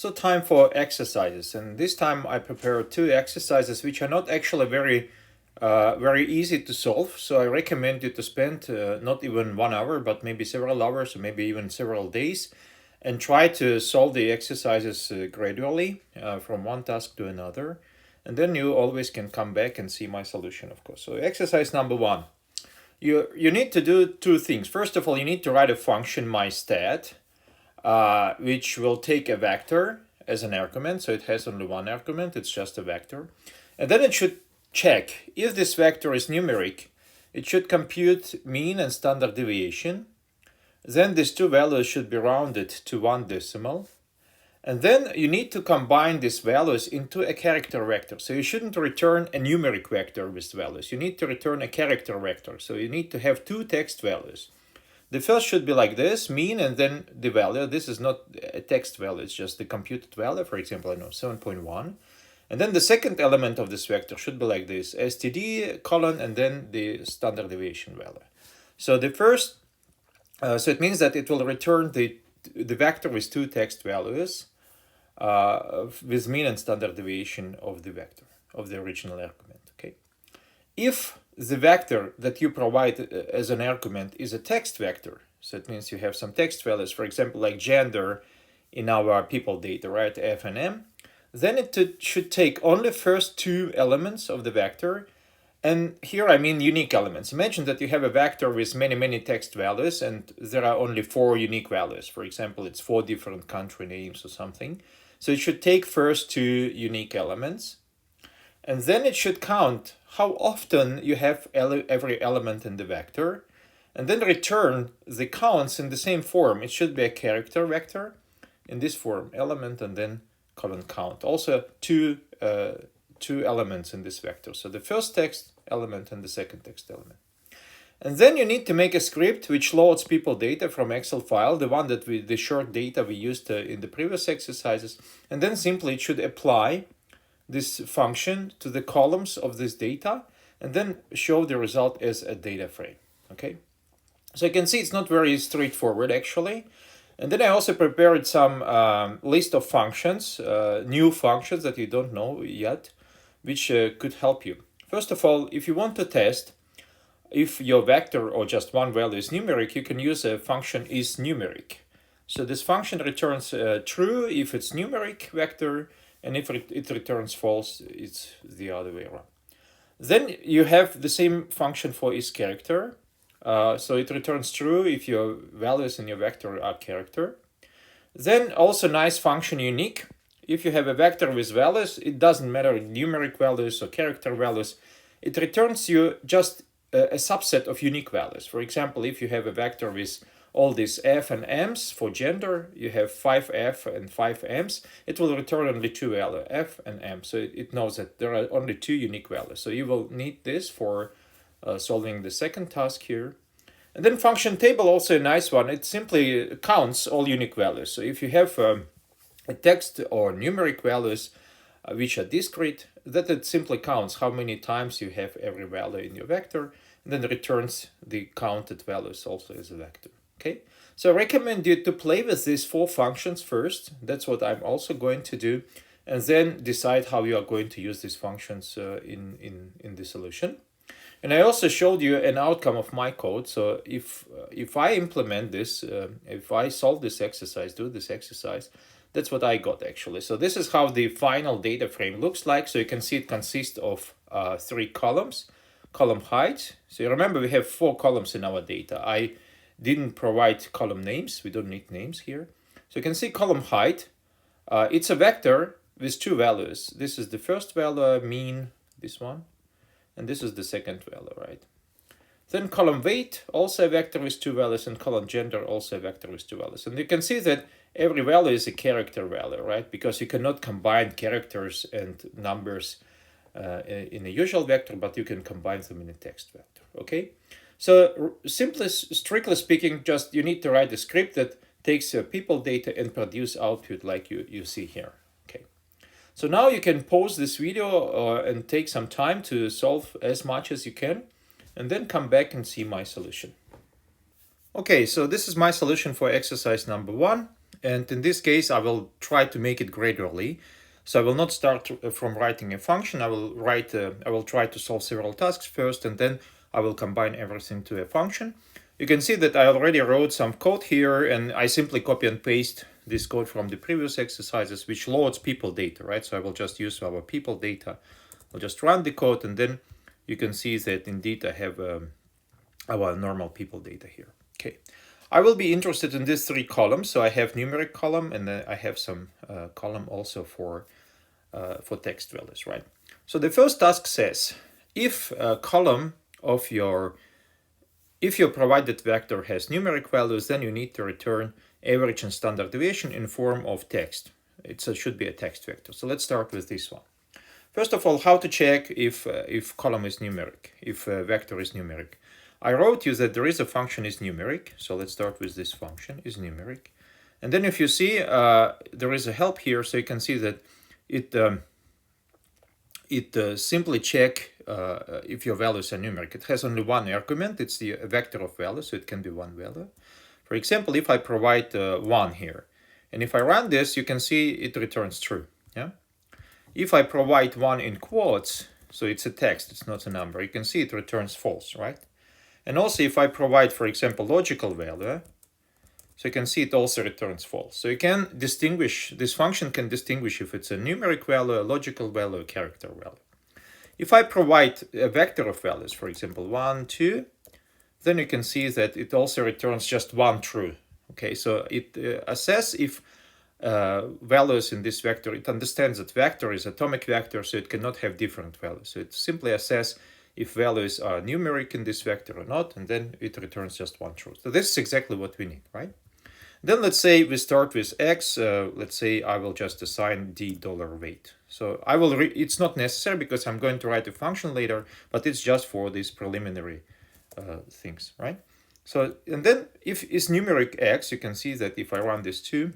So time for exercises, and this time I prepared two exercises which are not actually very easy to solve. So I recommend you to spend not even 1 hour, but maybe several hours, or maybe even several days, and try to solve the exercises gradually from one task to another, and then you always can come back and see my solution, of course. So exercise number one, you need to do two things. First of all, you need to write a function mystat which will take a vector as an argument. So it has only one argument, it's just a vector. And then it should check if this vector is numeric. It should compute mean and standard deviation. Then these two values should be rounded to one decimal. And then you need to combine these values into a character vector. So you shouldn't return a numeric vector with values. You need to return a character vector. So you need to have two text values. The first should be like this, mean, and then the value. This is not a text value, it's just the computed value. For example, I know 7.1. And then the second element of this vector should be like this, std, colon, and then the standard deviation value. So the first, so it means that it will return the vector with two text values with mean and standard deviation of the vector, of the original argument, okay? If the vector that you provide as an argument is a text vector, so it means you have some text values, for example, like gender in our people data, right, F and M, then it should take only first two elements of the vector. And here I mean unique elements. Imagine that you have a vector with many text values and there are only 4 unique values. For example, it's 4 different country names or something. So it should take first two unique elements. And then it should count how often you have every element in the vector, and then return the counts in the same form. It should be a character vector in this form, element and then colon count. Also two elements in this vector. So the first text element and the second text element. And then you need to make a script which loads people data from Excel file, the one that the short data we used in the previous exercises, and then simply it should apply this function to the columns of this data and then show the result as a data frame, okay? So you can see it's not very straightforward actually. And then I also prepared some list of functions, new functions that you don't know yet, which could help you. First of all, if you want to test if your vector or just one value is numeric, you can use a function isNumeric. So this function returns true if it's numeric vector, and if it returns false, it's the other way around. Then you have the same function for isCharacter. So it returns true if your values in your vector are character. Then also nice function unique. If you have a vector with values, it doesn't matter numeric values or character values. It returns you just a subset of unique values. For example, if you have a vector with all these F and M's for gender, you have 5 F and 5 M's, it will return only two values, F and M. So it knows that there are only two unique values. So you will need this for solving the second task here. And then function table, also a nice one. It simply counts all unique values. So if you have a text or numeric values which are discrete, that it simply counts how many times you have every value in your vector, and then returns the counted values also as a vector. Okay, so I recommend you to play with these 4 functions first. That's what I'm also going to do, and then decide how you are going to use these functions in the solution. And I also showed you an outcome of my code. So if I implement this, if I solve this exercise, do this exercise, that's what I got actually. So this is how the final data frame looks like. So you can see it consists of 3 columns. Column height. So you remember we have 4 columns in our data. I didn't provide column names. We don't need names here. So you can see column height. It's a vector with 2 values. This is the first value, mean, this one. And this is the second value, right? Then column weight, also a vector with 2 values, and column gender, also a vector with 2 values. And you can see that every value is a character value, right? Because you cannot combine characters and numbers in a usual vector, but you can combine them in a text vector, okay? So strictly speaking, just you need to write a script that takes your people data and produce output like you see here. Okay. So now you can pause this video and take some time to solve as much as you can, and then come back and see my solution. Okay, so this is my solution for exercise number 1. And in this case, I will try to make it gradually. So I will not start from writing a function. I will try to solve several tasks first, and then I will combine everything to a function. You can see that I already wrote some code here, and I simply copy and paste this code from the previous exercises, which loads people data, right? So I will just use our people data. I'll just run the code, and then you can see that indeed I have our normal people data here. Okay, I will be interested in these three columns. So I have numeric column, and then I have some column also for text values, right? So the first task says, if a column of your provided vector has numeric values, then you need to return average and standard deviation in form of text. It should be a text vector. So let's start with this one. First of all, how to check if column is numeric, if a vector is numeric. I wrote you that there is a function is numeric. So let's start with this function is numeric. And then if you see, there is a help here, so you can see that it simply check if your values are numeric. It has only one argument. It's the vector of values, so it can be one value. For example, if I provide 1 here, and if I run this, you can see it returns true. Yeah. If I provide 1 in quotes, so it's a text, it's not a number, you can see it returns false, right? And also if I provide, for example, logical value, so you can see it also returns false. So you can distinguish, this function can distinguish if it's a numeric value, a logical value, a character value. If I provide a vector of values, for example, 1, 2, then you can see that it also returns just one true. Okay, so it assesses if values in this vector, it understands that vector is atomic vector, so it cannot have different values. So it simply assesses if values are numeric in this vector or not, and then it returns just one true. So this is exactly what we need, right? Then let's say we start with x. Let's say I will just assign the $weight. So I will. It's not necessary because I'm going to write a function later, but it's just for these preliminary things, right? So and then if it's numeric x, you can see that if I run these 2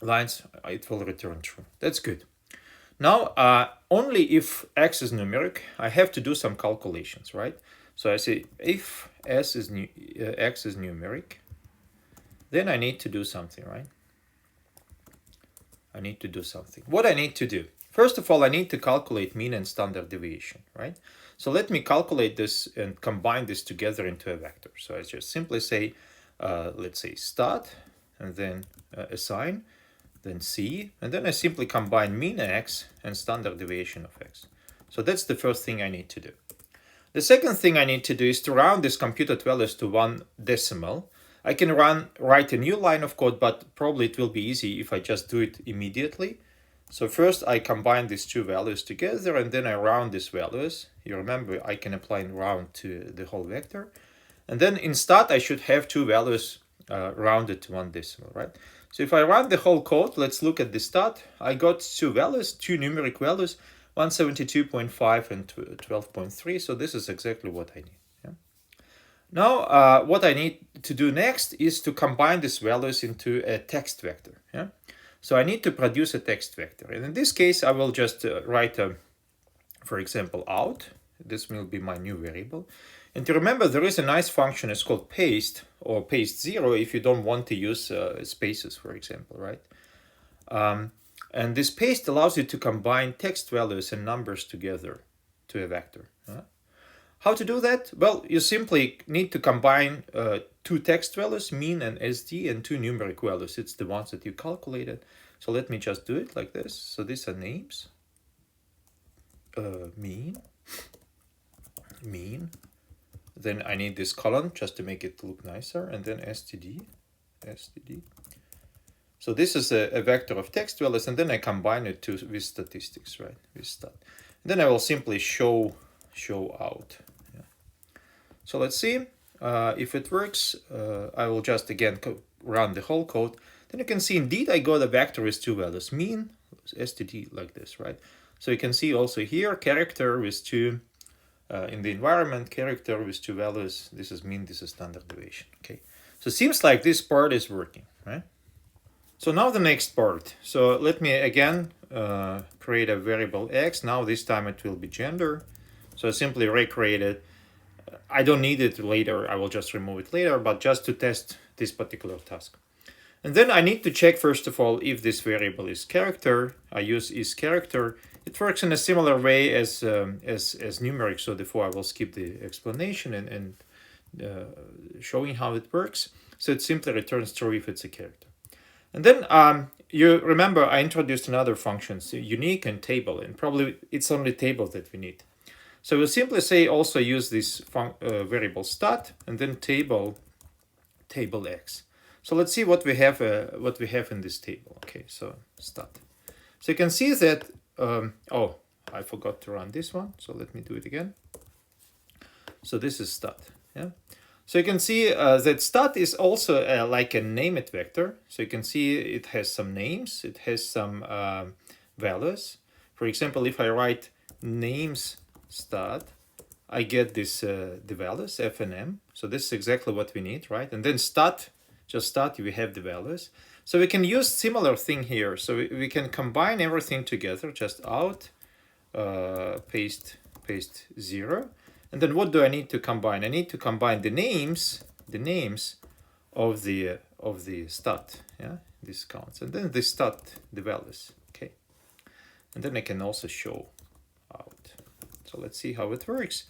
lines, it will return true. That's good. Now only if x is numeric, I have to do some calculations, right? So I say if x is numeric, then I need to do something, right? I need to do something. What I need to do? First of all, I need to calculate mean and standard deviation, right? So let me calculate this and combine this together into a vector. So I just simply say, let's say stat, and then assign, then c, and then I simply combine mean x and standard deviation of x. So that's the first thing I need to do. The second thing I need to do is to round these computed values to 1 decimal. I can write a new line of code, but probably it will be easy if I just do it immediately. So first I combine these 2 values together, and then I round these values. You remember I can apply round to the whole vector. And then in stat I should have 2 values rounded to 1 decimal, right? So if I run the whole code, let's look at the stat. I got 2 values, 2 numeric values, 172.5 and 12.3. So this is exactly what I need. Now, what I need to do next is to combine these values into a text vector. Yeah? So I need to produce a text vector. And in this case, I will just write, for example, out. This will be my new variable. And to remember, there is a nice function. It's called paste or paste 0 if you don't want to use spaces, for example, right? And this paste allows you to combine text values and numbers together to a vector. How to do that? Well, you simply need to combine 2 text values, mean and SD, and 2 numeric values. It's the ones that you calculated. So let me just do it like this. So these are names. Mean. Then I need this column just to make it look nicer. And then STD. So this is a vector of text values, and then I combine it with statistics, right? With stat. And then I will simply show out. Yeah. So let's see if it works. I will just again run the whole code. Then you can see indeed I got a vector with 2 values, mean, std, like this, right? So you can see also here character with 2 in the environment, character with 2 values. This is mean, this is standard deviation. Okay, so it seems like this part is working, right? So now the next part. So let me again create a variable x. Now this time it will be gender. So I simply recreate it. I don't need it later. I will just remove it later, but just to test this particular task. And then I need to check, first of all, if this variable is character. I use isCharacter. It works in a similar way as numeric, so therefore I will skip the explanation and showing how it works. So it simply returns true if it's a character. And then you remember I introduced another function, so unique and table, and probably it's only table that we need. So we'll simply say also use this variable stat and then table x. So let's see what we have in this table. Okay, so stat. So you can see that oh, I forgot to run this one, so let me do it again. So this is stat. Yeah. So you can see that stat is also like a named vector. So you can see it has some names, it has some values. For example, if I write names stat, I get this the values f and m. So this is exactly what we need, right? And then stat, just stat, we have the values. So we can use similar thing here. So we can combine everything together, just out, paste 0. And then what do I need to combine? I need to combine the names of the stat, yeah, these counts, and then the stat, the values, okay. And then I can also show out. So let's see how it works.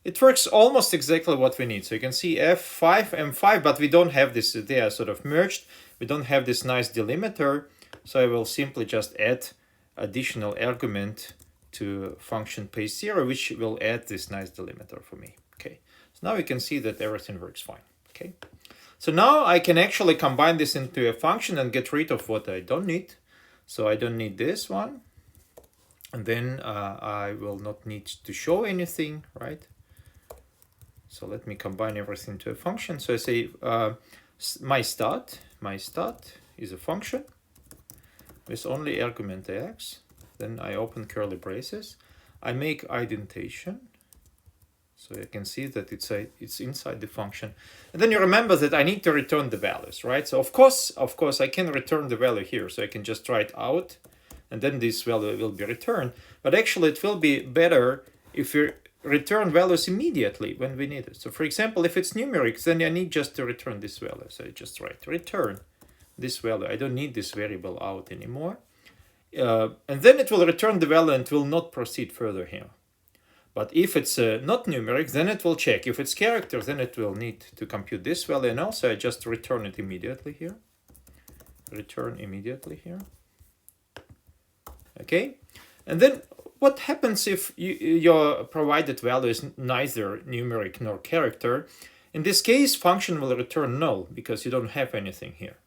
It works almost exactly what we need. So you can see F5, M5, but we don't have this, they are sort of merged. We don't have this nice delimiter. So I will simply just add additional argument to function paste 0, which will add this nice delimiter for me. Okay, so now we can see that everything works fine. Okay, so now I can actually combine this into a function and get rid of what I don't need. So I don't need this one, and then I will not need to show anything, right? So let me combine everything to a function. So I say my stat is a function with only argument x. Then I open curly braces. I make indentation, so you can see that it's inside the function. And then you remember that I need to return the values, right? So of course I can return the value here. So I can just write out, and then this value will be returned. But actually, it will be better if we return values immediately when we need it. So for example, if it's numeric, then I need just to return this value. So I just write return this value. I don't need this variable out anymore. And then it will return the value and will not proceed further here. But if it's not numeric, then it will check. If it's character, then it will need to compute this value, and also I just return it immediately here. Return immediately here. Okay, and then what happens if your provided value is neither numeric nor character? In this case, function will return null because you don't have anything here.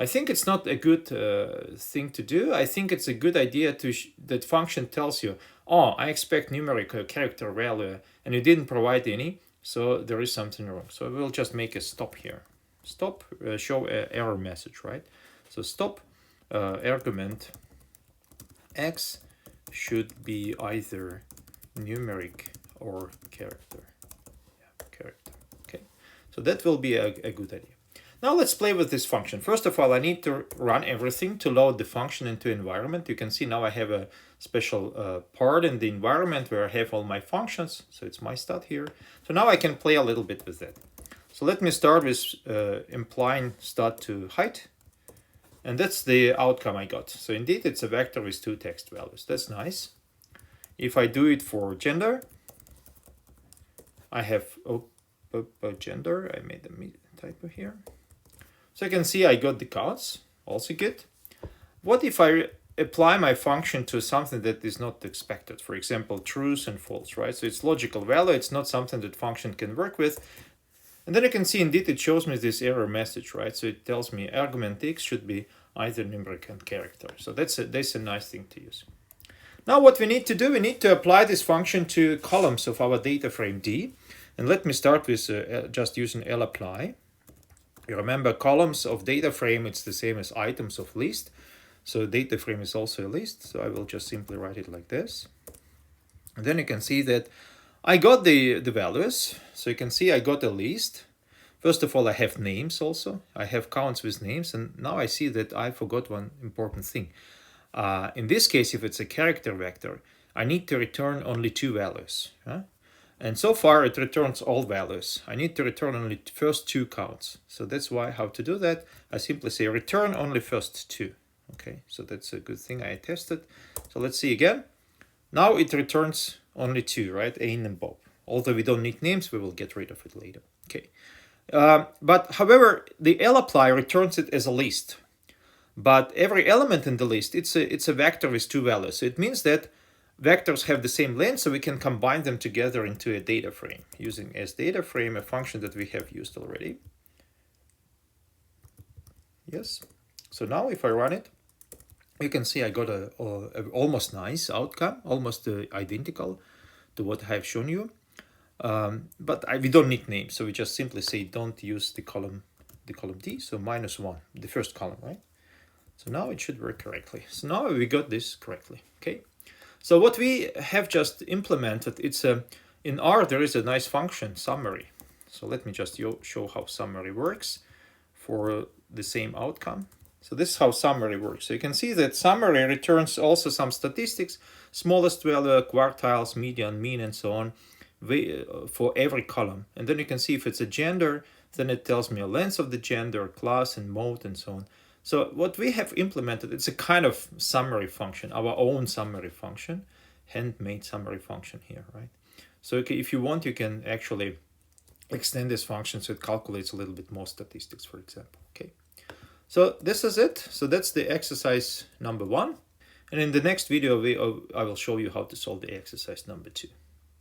I think it's not a good thing to do. I think it's a good idea that function tells you, oh, I expect numeric or character value, and you didn't provide any, so there is something wrong. So we'll just make a stop here. Stop, show error message, right? So stop argument x should be either numeric or character. Yeah, character. Okay, so that will be a good idea. Now let's play with this function. First of all, I need to run everything to load the function into environment. You can see now I have a special part in the environment where I have all my functions. So it's my stat here. So now I can play a little bit with that. So let me start with implying stat to height. And that's the outcome I got. So indeed, it's a vector with 2 text values. That's nice. If I do it for gender, I have gender. I made a typo here. So you can see I got the counts, also good. What if I apply my function to something that is not expected? For example, trues and false, right? So it's logical value, it's not something that function can work with. And then you can see indeed it shows me this error message, right? So it tells me argument x should be either numeric and character. So that's a nice thing to use. Now what we need to do, we need to apply this function to columns of our data frame D. And let me start with just using lapply. You remember columns of data frame, it's the same as items of list. So data frame is also a list. So I will just simply write it like this. And then you can see that I got the values. So you can see I got a list. First of all, I have names also. I have counts with names. And now I see that I forgot one important thing. In this case, if it's a character vector, I need to return only 2 values. Huh? And so far it returns all values. I need to return only the first 2 counts. So that's why how to do that. I simply say return only first 2. Okay, so that's a good thing I tested. So let's see again. Now it returns only 2, right? Ain and Bob. Although we don't need names, we will get rid of it later. Okay. But however, the lapply returns it as a list. But every element in the list, it's a vector with 2 values. So it means that vectors have the same length, so we can combine them together into a data frame using as data frame a function that we have used already. Yes. So now if I run it, you can see I got a almost nice outcome, almost identical to what I have shown you. But we don't need names, so we just simply say don't use the column D, so -1, the first column, right? So now it should work correctly. So now we got this correctly, okay? So what we have just implemented, it's in R there is a nice function, summary. So let me just show how summary works for the same outcome. So this is how summary works. So you can see that summary returns also some statistics, smallest value, quartiles, median, mean, and so on, for every column. And then you can see if it's a gender, then it tells me a length of the gender, class, and mode, and so on. So what we have implemented, it's a kind of summary function, our own summary function, handmade summary function here, right? So if you want, you can actually extend this function so it calculates a little bit more statistics, for example, okay? So this is it. So that's the exercise number 1. And in the next video, I will show you how to solve the exercise number 2.